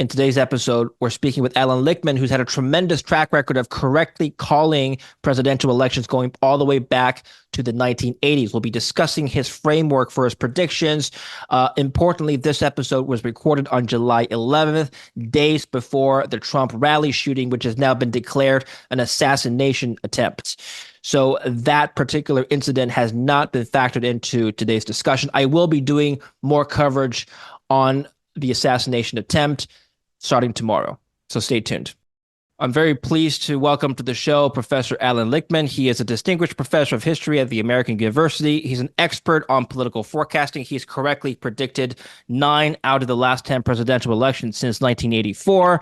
In today's episode, we're speaking with Allan Lichtman, who's had a tremendous track record of correctly calling presidential elections going all the way back to the 1980s. We'll be discussing his framework for his predictions. Importantly, this episode was recorded on July 11th, days before the Trump rally shooting, which has now been declared an assassination attempt. So that particular incident has not been factored into today's discussion. I will be doing more coverage on the assassination attempt starting tomorrow. So stay tuned. I'm very pleased to welcome to the show Professor Allan Lichtman. He is a distinguished professor of history at the American University. He's an expert on political forecasting. He's correctly predicted 9 out of the last 10 presidential elections since 1984.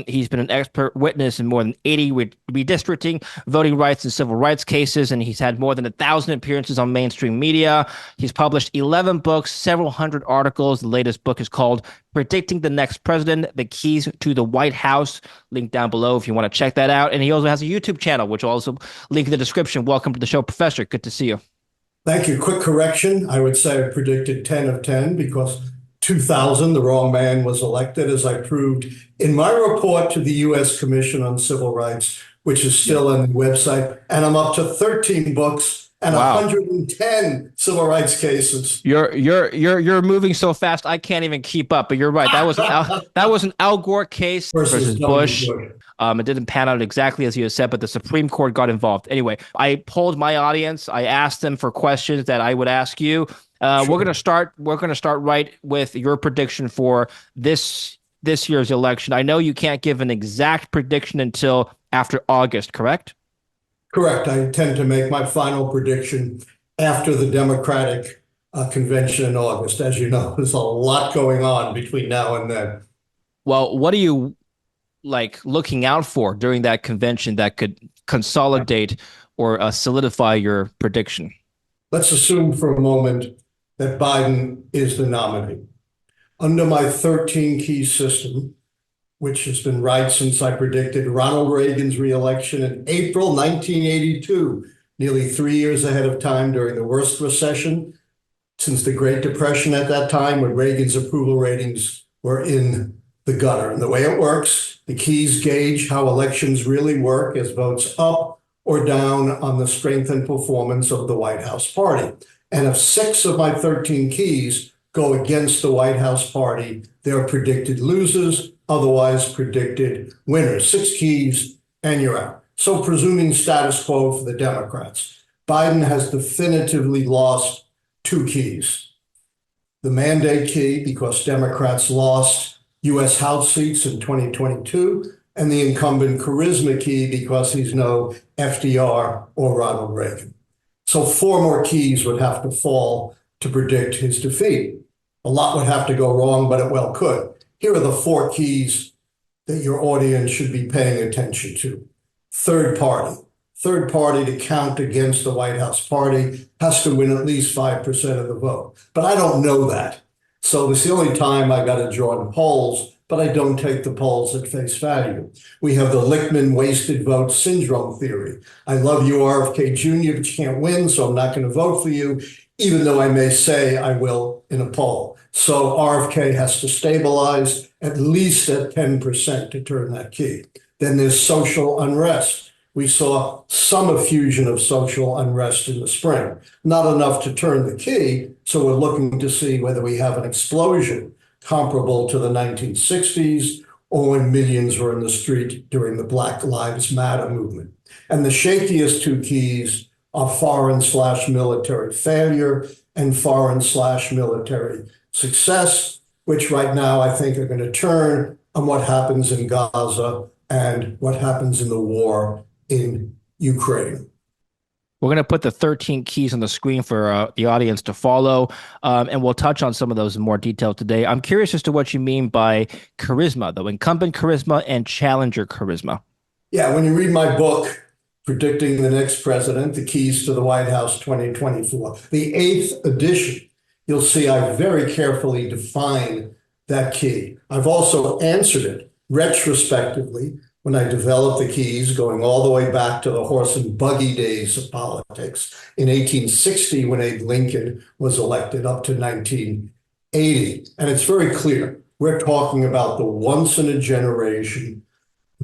He's been an expert witness in more than 80 redistricting, voting rights, and civil rights cases, and he's had more than 1,000 appearances on mainstream media. He's published 11 books, several hundred articles. The latest book is called Predicting the Next President, The Keys to the White House. Link down below if you want to check that out. And he also has a YouTube channel, which will also link in the description. Welcome to the show, Professor. Good to see you. Thank you. Quick correction. I would say I predicted 10 of 10 because 2000, the wrong man was elected, as I proved in my report to the U.S. Commission on Civil Rights, which is still on the website. And I'm up to 13 books and 110 civil rights cases. You're moving so fast I can't even keep up. But you're right. That was an Al Gore case versus Bush. It didn't pan out exactly as you had said, but the Supreme Court got involved. Anyway, I polled my audience. I asked them for questions that I would ask you. Sure. We're gonna start right with your prediction for this year's election. I know you can't give an exact prediction until after August, correct? Correct. I intend to make my final prediction after the Democratic convention in August. As you know, there's a lot going on between now and then. Well, what are you looking out for during that convention that could consolidate or solidify your prediction? Let's assume for a moment that Biden is the nominee. Under my 13 key system, which has been right since I predicted Ronald Reagan's reelection in April 1982, nearly 3 years ahead of time during the worst recession since the Great Depression at that time, when Reagan's approval ratings were in the gutter. And the way it works, the keys gauge how elections really work as votes up or down on the strength and performance of the White House party. And if 6 of my 13 keys go against the White House party, they're predicted losers, otherwise predicted winners. 6 keys and you're out. So presuming status quo for the Democrats, Biden has definitively lost 2 keys. The mandate key, because Democrats lost U.S. House seats in 2022, and the incumbent charisma key because he's no FDR or Ronald Reagan. So 4 more keys would have to fall to predict his defeat. A lot would have to go wrong, but it well could. Here are the 4 keys that your audience should be paying attention to. Third party. Third party to count against the White House party has to win at least 5% of the vote. But I don't know that. So it's the only time I got to draw the polls, but I don't take the polls at face value. We have the Lichtman wasted vote syndrome theory. I love you, RFK Jr., but you can't win, so I'm not going to vote for you, even though I may say I will in a poll. So RFK has to stabilize at least at 10% to turn that key. Then there's social unrest. We saw some effusion of social unrest in the spring, not enough to turn the key. So we're looking to see whether we have an explosion comparable to the 1960s or when millions were in the street during the Black Lives Matter movement. And the shakiest 2 keys are foreign/military failure and foreign/military success, which right now I think are going to turn on what happens in Gaza and what happens in the war in Ukraine. We're going to put the 13 keys on the screen for the audience to follow, and we'll touch on some of those in more detail today. I'm curious as to what you mean by charisma, though, incumbent charisma and challenger charisma. Yeah, when you read my book, Predicting the Next President, The Keys to the White House 2024, the 8th edition, you'll see I very carefully define that key. I've also answered it retrospectively when I developed the keys, going all the way back to the horse and buggy days of politics in 1860 when Abe Lincoln was elected up to 1980. And it's very clear. We're talking about the once in a generation,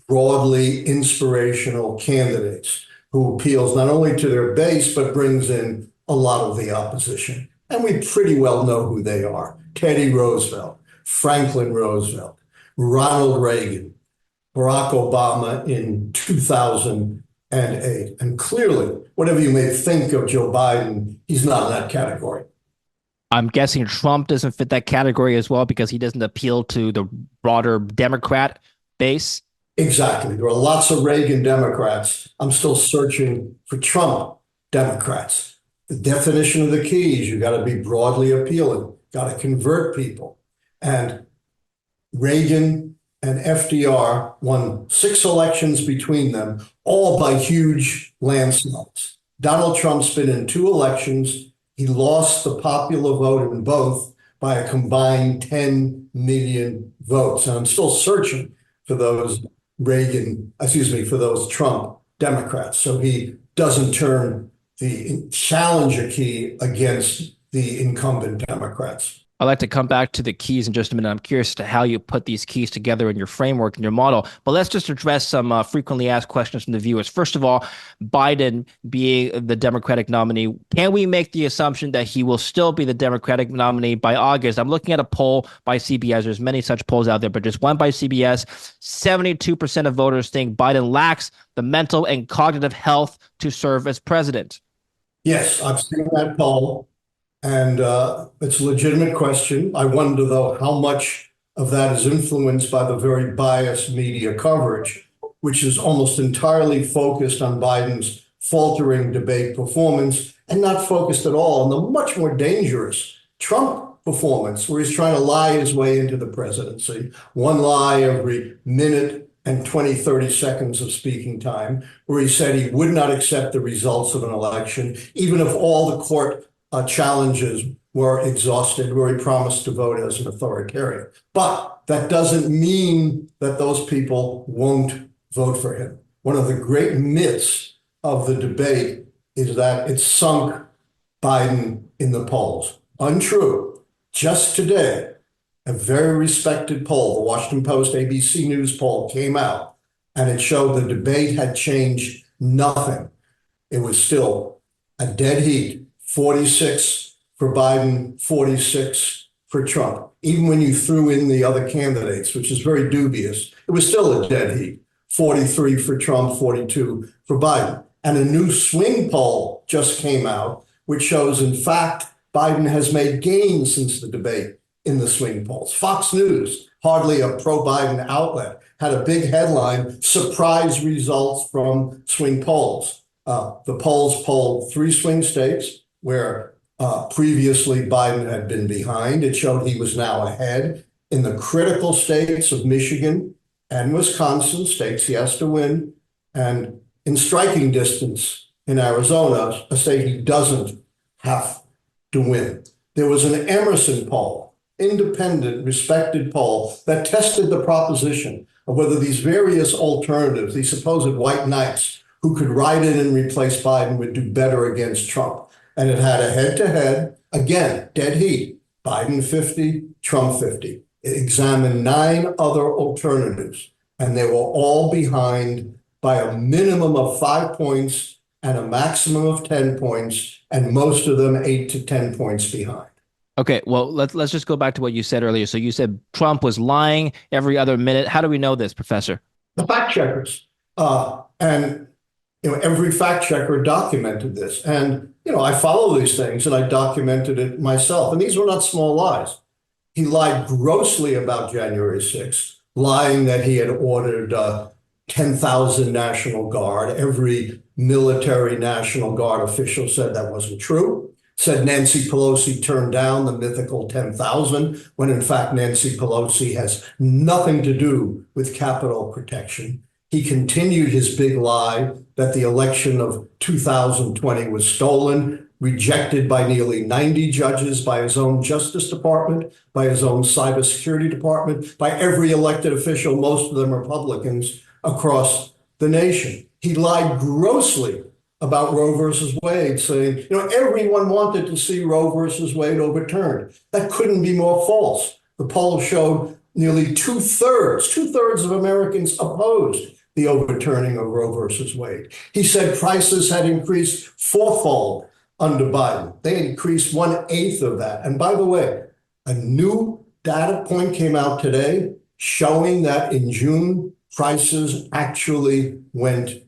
broadly inspirational candidates who appeals not only to their base, but brings in a lot of the opposition. And we pretty well know who they are. Teddy Roosevelt, Franklin Roosevelt, Ronald Reagan, Barack Obama in 2008. And clearly, whatever you may think of Joe Biden, he's not in that category. I'm guessing Trump doesn't fit that category as well because he doesn't appeal to the broader Democrat base. Exactly. There are lots of Reagan Democrats. I'm still searching for Trump Democrats. The definition of the key is you got to be broadly appealing, got to convert people. And Reagan and FDR won 6 elections between them, all by huge landslides. Donald Trump's been in 2 elections. He lost the popular vote in both by a combined 10 million votes. And I'm still searching for those for those Trump Democrats. So he doesn't turn the challenger key against the incumbent Democrats. I'd like to come back to the keys in just a minute. I'm curious as to how you put these keys together in your framework and your model. But let's just address some frequently asked questions from the viewers. First of all, Biden being the Democratic nominee, can we make the assumption that he will still be the Democratic nominee by August? I'm looking at a poll by CBS. There's many such polls out there, but just one by CBS. 72% of voters think Biden lacks the mental and cognitive health to serve as president. Yes, I've seen that poll. And it's a legitimate question. I wonder, though, how much of that is influenced by the very biased media coverage, which is almost entirely focused on Biden's faltering debate performance and not focused at all on the much more dangerous Trump performance, where he's trying to lie his way into the presidency. One lie every minute and 20, 30 seconds of speaking time, where he said he would not accept the results of an election, even if all the court challenges were exhausted, where he promised to vote as an authoritarian. But that doesn't mean that those people won't vote for him. One of the great myths of the debate is that it sunk Biden in the polls. Untrue. Just today, a very respected poll, the Washington Post ABC News poll, came out, and it showed the debate had changed nothing. It was still a dead heat. 46 for Biden, 46 for Trump. Even when you threw in the other candidates, which is very dubious, it was still a dead heat. 43 for Trump, 42 for Biden. And a new swing poll just came out, which shows, in fact, Biden has made gains since the debate in the swing polls. Fox News, hardly a pro-Biden outlet, had a big headline, surprise results from swing polls. The polls polled 3 swing states, where previously Biden had been behind. It showed he was now ahead. In the critical states of Michigan and Wisconsin, states he has to win, and in striking distance in Arizona, a state he doesn't have to win. There was an Emerson poll, independent, respected poll, that tested the proposition of whether these various alternatives, these supposed white knights who could ride in and replace Biden, would do better against Trump. And it had a head-to-head, again, dead heat, Biden 50, Trump 50. It examined 9 other alternatives, and they were all behind by a minimum of 5 points and a maximum of 10 points, and most of them 8 to 10 points behind. Okay, well, let's just go back to what you said earlier. So you said Trump was lying every other minute. How do we know this, Professor? The fact checkers. And every fact checker documented this. And I follow these things, and I documented it myself. And these were not small lies. He lied grossly about January 6th, lying that he had ordered 10,000 National Guard. Every military National Guard official said that wasn't true. Said Nancy Pelosi turned down the mythical 10,000, when in fact Nancy Pelosi has nothing to do with Capitol protection. He continued his big lie that the election of 2020 was stolen, rejected by nearly 90 judges, by his own Justice Department, by his own Cybersecurity Department, by every elected official, most of them Republicans, across the nation. He lied grossly about Roe versus Wade, saying, everyone wanted to see Roe versus Wade overturned. That couldn't be more false. The poll showed nearly two-thirds of Americans opposed the overturning of Roe versus Wade. He said prices had increased fourfold under Biden. They increased 1/8 of that. And by the way, a new data point came out today showing that in June, prices actually went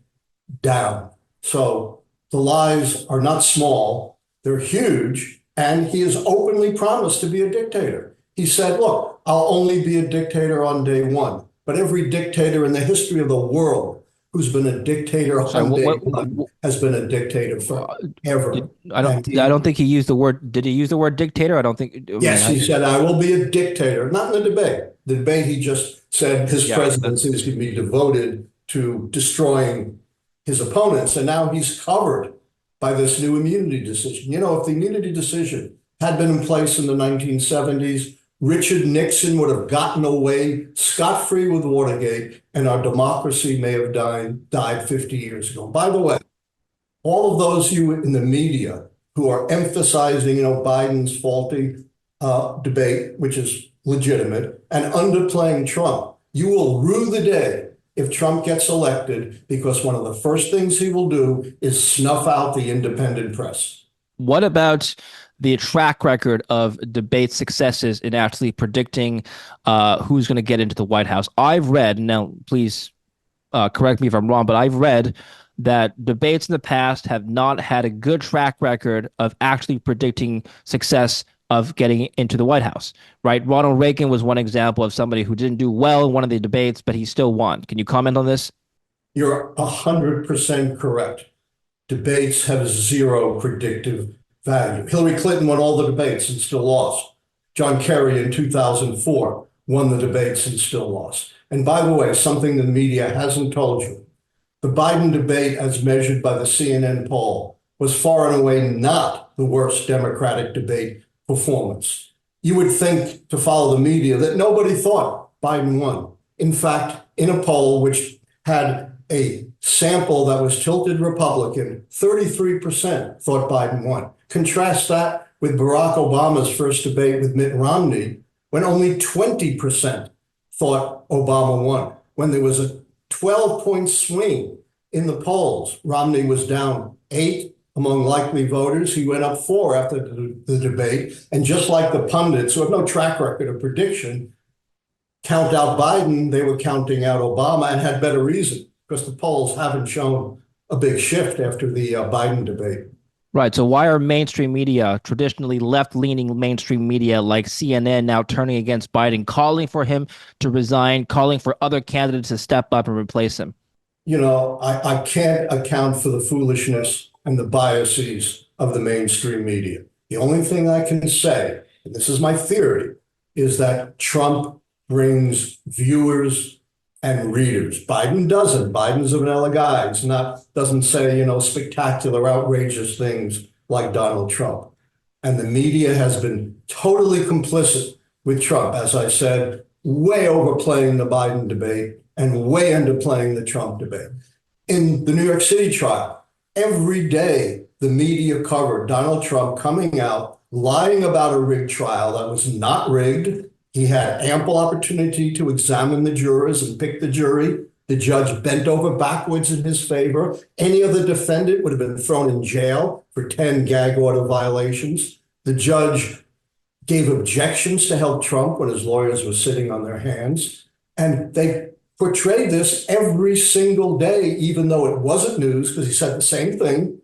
down. So the lies are not small, they're huge, and he has openly promised to be a dictator. He said, look, I'll only be a dictator on day one. But every dictator in the history of the world who's been a dictator on day one has been a dictator forever. I don't think he used the word. Did he use the word dictator? I don't think. Yes, he said, I will be a dictator. Not in the debate. The debate, he just said his presidency is going to be devoted to destroying his opponents. And now he's covered by this new immunity decision. You know, if the immunity decision had been in place in the 1970s, Richard Nixon would have gotten away scot-free with Watergate, and our democracy may have died 50 years ago. By the way, all of those of you in the media who are emphasizing, Biden's faulty debate, which is legitimate, and underplaying Trump, you will rue the day if Trump gets elected, because one of the first things he will do is snuff out the independent press. What about the track record of debate successes in actually predicting who's going to get into the White House? I've read, now please correct me if I'm wrong, but I've read that debates in the past have not had a good track record of actually predicting success of getting into the White House, right? Ronald Reagan was one example of somebody who didn't do well in one of the debates, but he still won. Can you comment on this? You're 100% correct. Debates have zero predictive value. Hillary Clinton won all the debates and still lost. John Kerry in 2004 won the debates and still lost. And by the way, something the media hasn't told you, the Biden debate, as measured by the CNN poll, was far and away not the worst Democratic debate performance. You would think, to follow the media, that nobody thought Biden won. In fact, in a poll which had a sample that was tilted Republican, 33% thought Biden won. Contrast that with Barack Obama's first debate with Mitt Romney, when only 20% thought Obama won. When there was a 12-point swing in the polls, Romney was down 8 among likely voters. He went up 4 after the debate. And just like the pundits, who have no track record of prediction, count out Biden, they were counting out Obama, and had better reason, because the polls haven't shown a big shift after the Biden debate. Right. So why are mainstream media, traditionally left-leaning mainstream media like CNN, now turning against Biden, calling for him to resign, calling for other candidates to step up and replace him? I can't account for the foolishness and the biases of the mainstream media. The only thing I can say, and this is my theory, is that Trump brings viewers and readers. Biden doesn't. Biden's a vanilla guy. He's doesn't say, spectacular, outrageous things like Donald Trump. And the media has been totally complicit with Trump, as I said, way overplaying the Biden debate and way underplaying the Trump debate. In the New York City trial, every day the media covered Donald Trump coming out, lying about a rigged trial that was not rigged. He had ample opportunity to examine the jurors and pick the jury. The judge bent over backwards in his favor. Any other defendant would have been thrown in jail for 10 gag order violations. The judge gave objections to help Trump when his lawyers were sitting on their hands. And they portrayed this every single day, even though it wasn't news, because he said the same thing.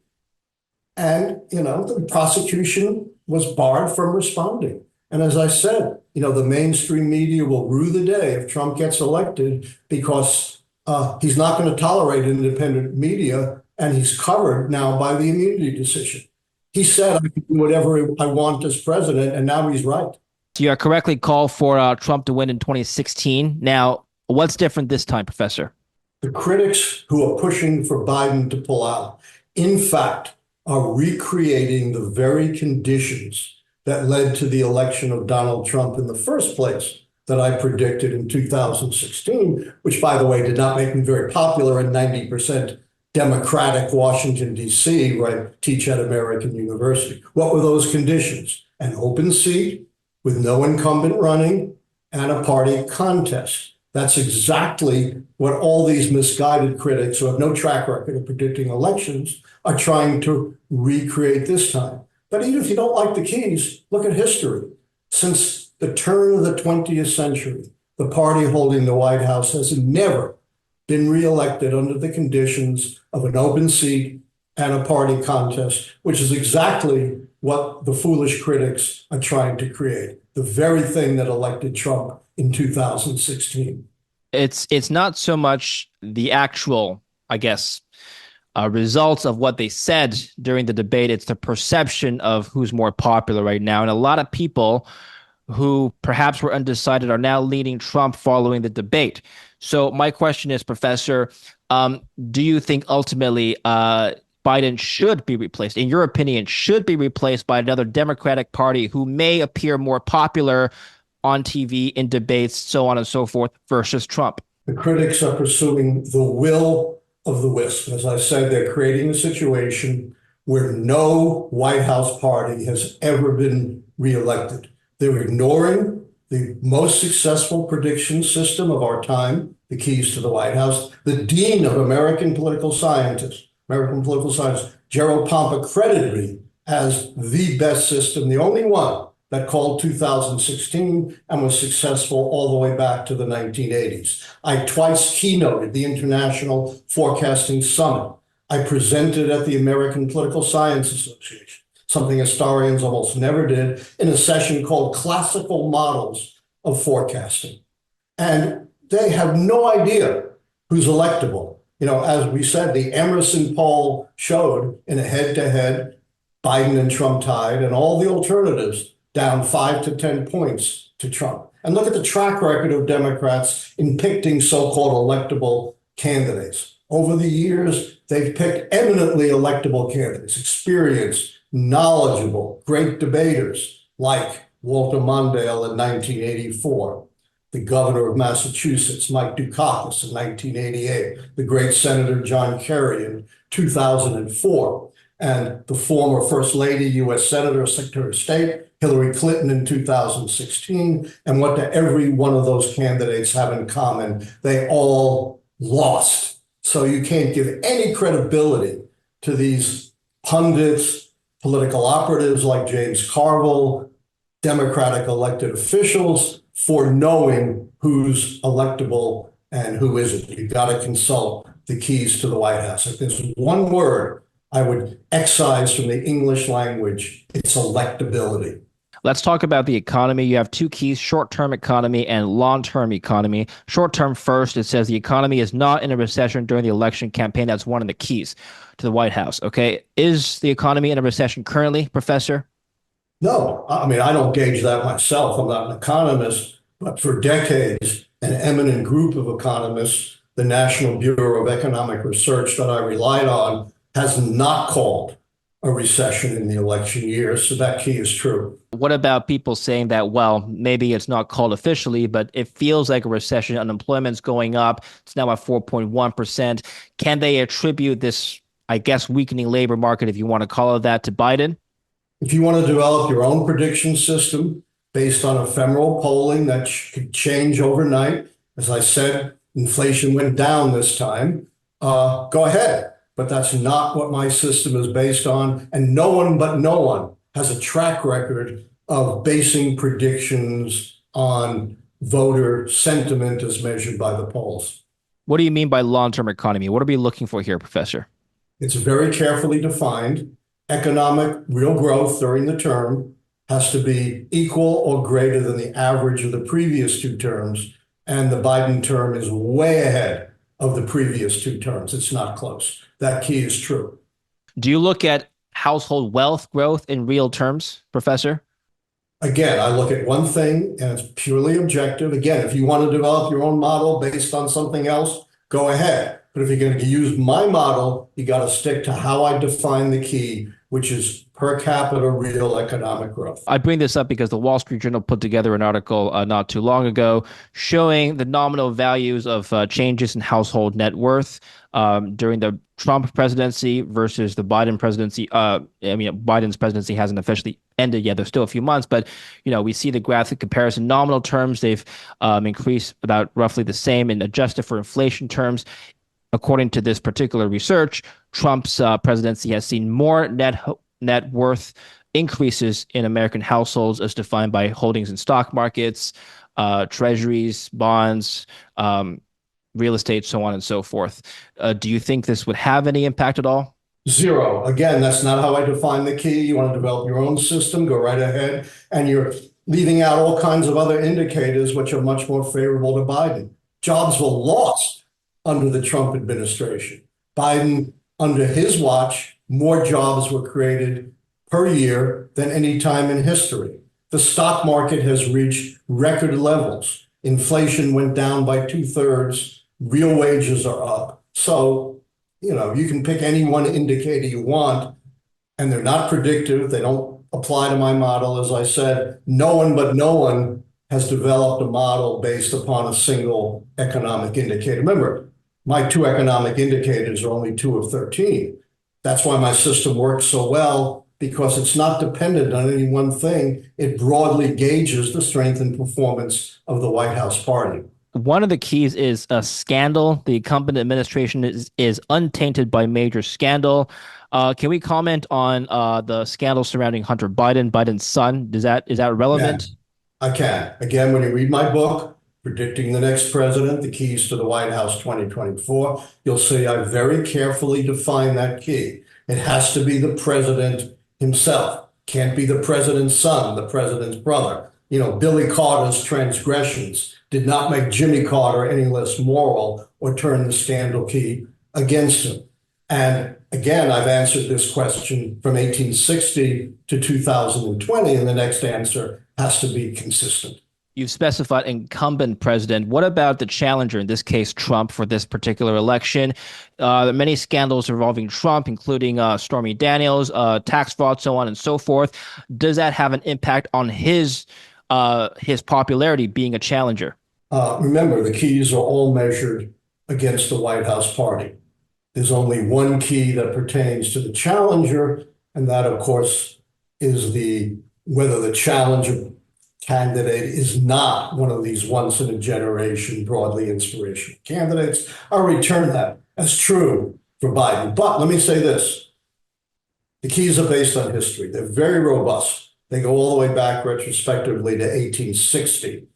And, the prosecution was barred from responding. And as I said, the mainstream media will rue the day if Trump gets elected, because he's not going to tolerate independent media, and he's covered now by the immunity decision. He said, I can do whatever I want as president, and now he's right. So you are correctly called for Trump to win in 2016. Now, what's different this time, Professor? The critics who are pushing for Biden to pull out, in fact, are recreating the very conditions that led to the election of Donald Trump in the first place that I predicted in 2016, which, by the way, did not make me very popular in 90% Democratic Washington, D.C., where I teach at American University. What were those conditions? An open seat with no incumbent running, and a party contest. That's exactly what all these misguided critics who have no track record of predicting elections are trying to recreate this time. But even if you don't like the keys, look at history. Since the turn of the 20th century, the party holding the White House has never been reelected under the conditions of an open seat and a party contest, which is exactly what the foolish critics are trying to create, the very thing that elected Trump in 2016. It's not so much the actual, I guess, results of what they said during the debate. It's the perception of who's more popular right now. And a lot of people who perhaps were undecided are now leaning Trump following the debate. So my question is, Professor, do you think ultimately Biden should be replaced, in your opinion, should be replaced by another Democratic Party who may appear more popular on TV, in debates, so on and so forth, versus Trump? The critics are pursuing the will of the wisp. As I said, they're creating a situation where no White House party has ever been reelected. They're ignoring the most successful prediction system of our time, the keys to the White House. The dean of American political science, Gerald Pompa, credited me as the best system, the only one that called 2016 and was successful all the way back to the 1980s. I twice keynoted the International Forecasting Summit. I presented at the American Political Science Association, something historians almost never did, in a session called Classical Models of Forecasting. And they have no idea who's electable. You know, as we said, the Emerson poll showed in a head-to-head, Biden and Trump tied, and all the alternatives down 5 to 10 points to Trump. And look at the track record of Democrats in picking so-called electable candidates. Over the years, they've picked eminently electable candidates, experienced, knowledgeable, great debaters like Walter Mondale in 1984, the governor of Massachusetts, Mike Dukakis in 1988, the great Senator John Kerry in 2004, and the former First Lady, U.S. Senator, Secretary of State, Hillary Clinton in 2016. And what do every one of those candidates have in common? They all lost. So you can't give any credibility to these pundits, political operatives like James Carville, Democratic elected officials, for knowing who's electable and who isn't. You've got to consult the keys to the White House. If there's one word I would excise from the English language, it's electability. Let's talk about the economy. You have two keys: short-term economy and long-term economy. Short-term first, it says the economy is not in a recession during the election campaign. That's one of the keys to the White House. Okay. Is the economy in a recession currently, Professor? No, I mean, I don't gauge that myself. I'm not an economist, but for decades, an eminent group of economists, the National Bureau of Economic Research that I relied on, has not called a recession in the election year. So that key is true. What about people saying that, well, maybe it's not called officially, but it feels like a recession? Unemployment's going up. It's now at 4.1%. Can they attribute this, I guess, weakening labor market, if you want to call it that, to Biden? If you want to develop your own prediction system based on ephemeral polling that could change overnight, as I said, inflation went down this time, go ahead. But that's not what my system is based on. And no one has a track record of basing predictions on voter sentiment as measured by the polls. What do you mean by long-term economy? What are we looking for here, Professor? It's very carefully defined. Economic real growth during the term has to be equal or greater than the average of the previous two terms. And the Biden term is way ahead of the previous two terms. It's not close. That key is true. Do you look at household wealth growth in real terms, Professor? Again, I look at one thing and it's purely objective. Again, if you want to develop your own model based on something else, go ahead. But if you're going to use my model, you got to stick to how I define the key, which is per capita real economic growth. I bring this up because the Wall Street Journal put together an article not too long ago showing the nominal values of changes in household net worth during the Trump presidency versus the Biden presidency. Biden's presidency hasn't officially ended yet. There's still a few months, but we see the graphic comparison. Nominal terms, they've increased about roughly the same, and adjusted for inflation terms. According to this particular research, Trump's presidency has seen more net worth increases in American households as defined by holdings in stock markets, treasuries, bonds, real estate, so on and so forth. Do you think this would have any impact at all? Zero. Again, that's not how I define the key. You want to develop your own system, go right ahead. And you're leaving out all kinds of other indicators which are much more favorable to Biden. Jobs were lost under the Trump administration. Biden, under his watch, more jobs were created per year than any time in history. The stock market has reached record levels. Inflation went down by 2/3. Real wages are up. So, you can pick any one indicator you want, and they're not predictive. They don't apply to my model. As I said, no one has developed a model based upon a single economic indicator. Remember, my 2 economic indicators are only 2 of 13. That's why my system works so well, because it's not dependent on any one thing. It broadly gauges the strength and performance of the White House party. One of the keys is a scandal. The incumbent administration is untainted by major scandal. Can we comment on the scandal surrounding Hunter Biden, Biden's son? Is that relevant? I can. Again, when you read my book, Predicting the Next President, The Keys to the White House 2024, you'll see I very carefully define that key. It has to be the president himself. Can't be the president's son, the president's brother. Billy Carter's transgressions did not make Jimmy Carter any less moral or turn the scandal key against him. And again, I've answered this question from 1860 to 2020, and the next answer has to be consistent. You've specified incumbent president. What about the challenger, in this case, Trump, for this particular election? There are many scandals involving Trump, including Stormy Daniels, tax fraud, so on and so forth. Does that have an impact on his popularity being a challenger? Remember, the keys are all measured against the White House party. There's only one key that pertains to the challenger, and that, of course, is whether the challenger candidate is not one of these once-in-a-generation, broadly inspirational candidates. I'll return that as true for Biden. But let me say this. The keys are based on history. They're very robust. They go all the way back retrospectively to 1860.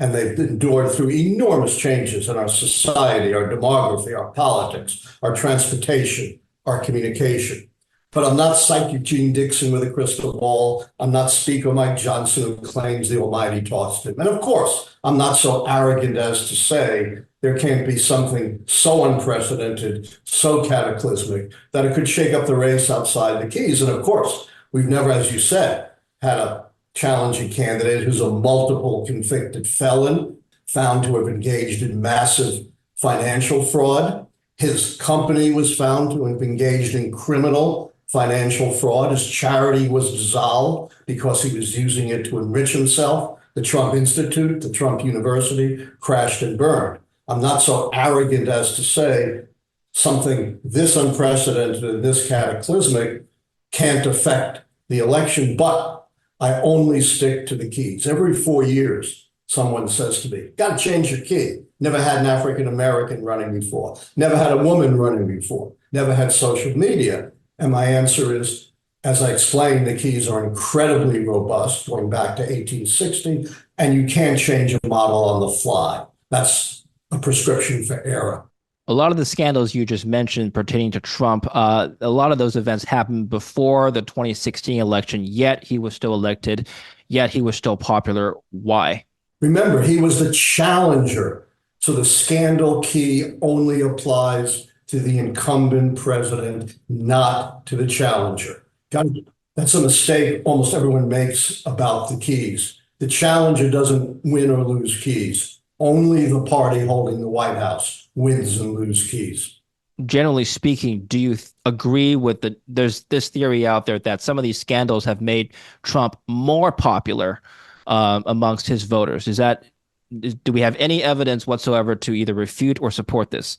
And they've endured through enormous changes in our society, our demography, our politics, our transportation, our communication. But I'm not Psych Eugene Dixon with a crystal ball. I'm not Speaker Mike Johnson who claims the Almighty tossed him. And of course, I'm not so arrogant as to say there can't be something so unprecedented, so cataclysmic, that it could shake up the race outside the keys. And of course, we've never, as you said, had a challenging candidate who's a multiple convicted felon, found to have engaged in massive financial fraud. His company was found to have engaged in criminal financial fraud. His charity was dissolved because he was using it to enrich himself. The Trump Institute, the Trump University crashed and burned. I'm not so arrogant as to say something this unprecedented and this cataclysmic can't affect the election, but I only stick to the keys. Every 4 years, someone says to me, got to change your key. Never had an African-American running before. Never had a woman running before. Never had social media. And my answer is, as I explained, the keys are incredibly robust, going back to 1860, and you can't change a model on the fly. That's a prescription for error. A lot of the scandals you just mentioned pertaining to Trump, a lot of those events happened before the 2016 election, yet he was still elected, yet he was still popular. Why? Remember, he was the challenger. So the scandal key only applies to the incumbent president, not to the challenger. That's a mistake almost everyone makes about the keys. The challenger doesn't win or lose keys. Only the party holding the White House wins and loses keys. generally speaking, do you agree with there's this theory out there that some of these scandals have made Trump more popular amongst his voters? Do we have any evidence whatsoever to either refute or support this?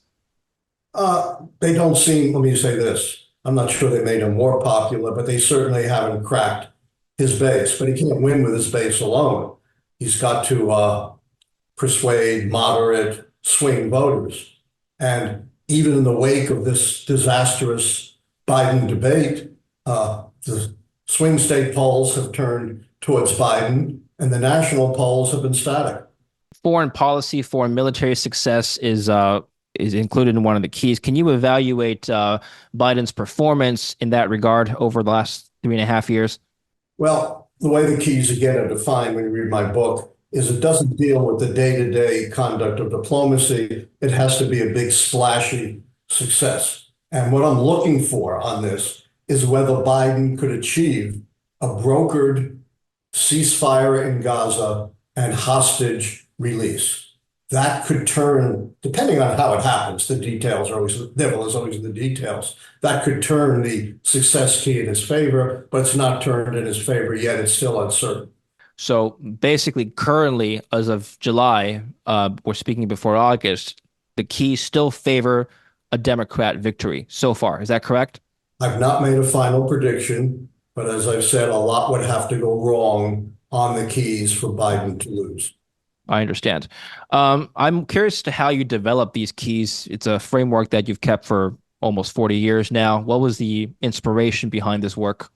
They don't seem, let me say this, I'm not sure they made him more popular, but they certainly haven't cracked his base. But he can't win with his base alone. He's got to persuade moderate swing voters. And even in the wake of this disastrous Biden debate, the swing state polls have turned towards Biden, and the national polls have been static. Foreign policy, foreign military success is included in one of the keys. Can you evaluate Biden's performance in that regard over the last 3.5 years? Well, the way the keys again are defined when you read my book is it doesn't deal with the day-to-day conduct of diplomacy. It has to be a big splashy success. And what I'm looking for on this is whether Biden could achieve a brokered ceasefire in Gaza and hostage release. That could turn, depending on how it happens, the details are always, the devil is always in the details. That could turn the success key in his favor, but it's not turned in his favor yet. It's still uncertain. So basically, currently, as of July, we're speaking before August, the keys still favor a Democrat victory so far. Is that correct? I've not made a final prediction, but as I've said, a lot would have to go wrong on the keys for Biden to lose. I understand. I'm curious to how you develop these keys. It's a framework that you've kept for almost 40 years now. What was the inspiration behind this work?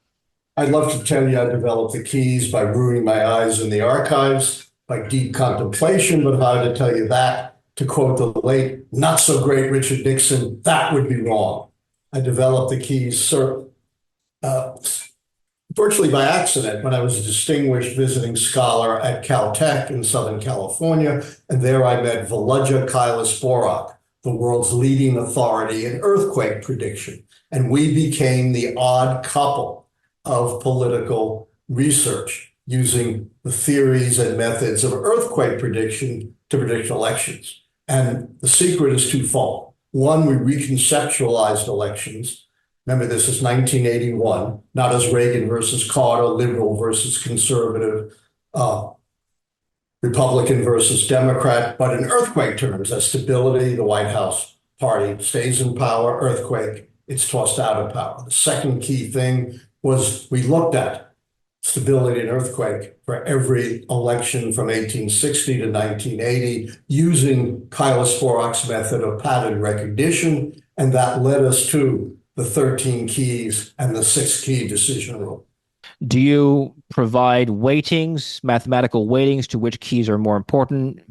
I'd love to tell you I developed the keys by ruining my eyes in the archives, by deep contemplation, but if I had to tell you that, to quote the late, not so great Richard Nixon, that would be wrong. I developed the keys uh, virtually by accident when I was a distinguished visiting scholar at Caltech in Southern California. And there I met Volodya Kailasporak, the world's leading authority in earthquake prediction. And we became the odd couple of political research using the theories and methods of earthquake prediction to predict elections. And the secret is twofold. One, we reconceptualized elections. Remember, this is 1981, not as Reagan versus Carter, liberal versus conservative, Republican versus Democrat, but in earthquake terms, as stability, the White House party stays in power, earthquake, it's tossed out of power. The second key thing was we looked at stability and earthquake for every election from 1860 to 1980 using Kailasporak's method of pattern recognition, and that led us to the 13 keys and the 6 key decision rule. Do you provide weightings, mathematical weightings to which keys are more important,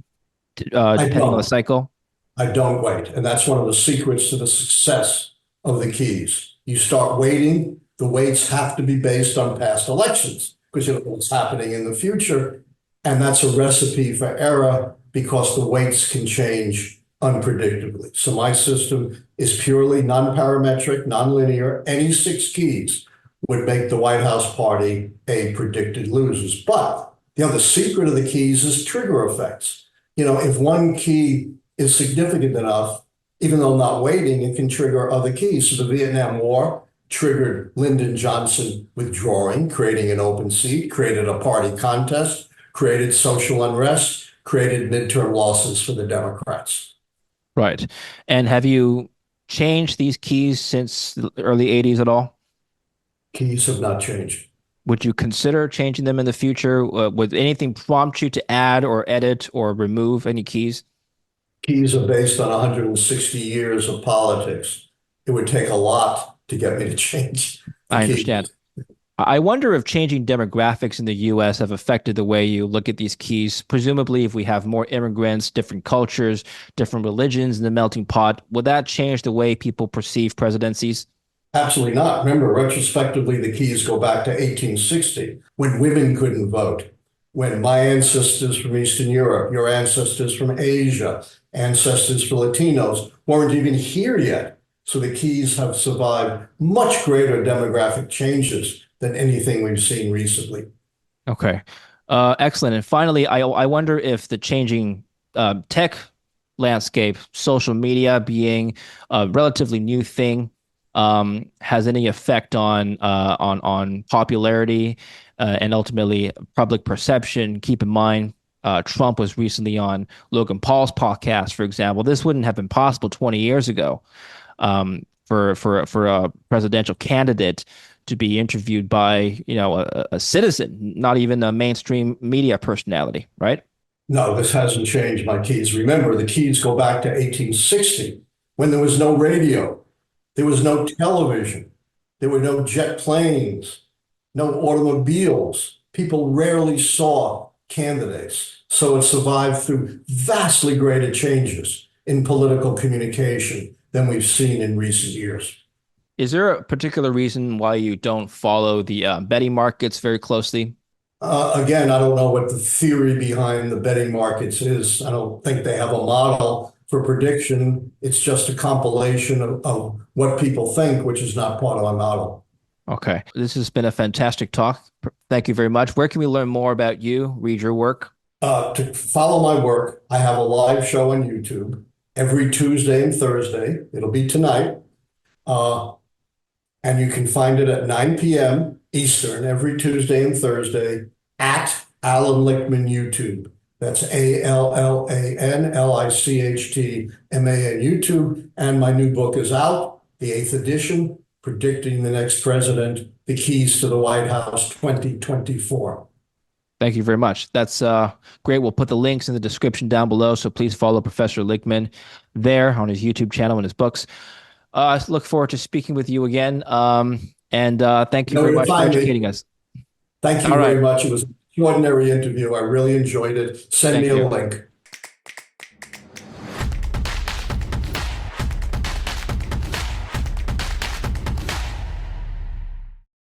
I depending on the don't. cycle? I don't wait. And that's one of the secrets to the success of the keys. You start waiting, the weights have to be based on past elections because you don't know what's happening in the future. And that's a recipe for error because the weights can change unpredictably. So my system is purely non-parametric, non-linear. Any 6 keys would make the White House party a predicted losers. But the secret of the keys is trigger effects. If one key is significant enough, even though not waiting, it can trigger other keys. So the Vietnam War triggered Lyndon Johnson withdrawing, creating an open seat, created a party contest, created social unrest, created midterm losses for the Democrats. Right. And have you changed these keys since the early 80s at all? Keys have not changed. Would you consider changing them in the future? Would anything prompt you to add or edit or remove any keys? Keys are based on 160 years of politics. It would take a lot to get me to change the I keys. understand. I wonder if changing demographics in the US have affected the way you look at these keys. Presumably, if we have more immigrants, different cultures, different religions in the melting pot, would that change the way people perceive presidencies? Absolutely not. Remember, retrospectively, the keys go back to 1860 when women couldn't vote, when my ancestors from Eastern Europe, your ancestors from Asia, ancestors for Latinos weren't even here yet. So the keys have survived much greater demographic changes than anything we've seen recently. Okay. Excellent. And finally, I wonder if the changing tech landscape, social media being a relatively new thing, has any effect on popularity and ultimately public perception? Keep in mind, Trump was recently on Logan Paul's podcast, for example. This wouldn't have been possible 20 years ago, for a presidential candidate to be interviewed by a citizen, not even a mainstream media personality, right? No, this hasn't changed my keys. Remember, the keys go back to 1860 when there was no radio, there was no television, there were no jet planes, no automobiles. People rarely saw candidates. So it survived through vastly greater changes in political communication than we've seen in recent years. Is there a particular reason why you don't follow the betting markets very closely? Again, I don't know what the theory behind the betting markets is. I don't think they have a model for prediction. It's just a compilation of what people think, which is not part of my model. Okay. This has been a fantastic talk. Thank you very much. Where can we learn more about you, read your work? To follow my work, I have a live show on YouTube every Tuesday and Thursday. It'll be tonight. Uh, and you can find it at 9 p.m. Eastern every Tuesday and Thursday at Allan Lichtman YouTube. That's ALLANLICHTMAN YouTube. And my new book is out, the eighth edition, Predicting the Next President, The Keys to the White House 2024. Thank you very much. That's great. We'll put the links in the description down below. So please follow Professor Lichtman there on his YouTube channel and his books. I look forward to speaking with you again. And thank you Know very where to much for find me. educating us. Thank you All right. very much. It was an extraordinary interview. I really enjoyed it. Send me Thank a you. link.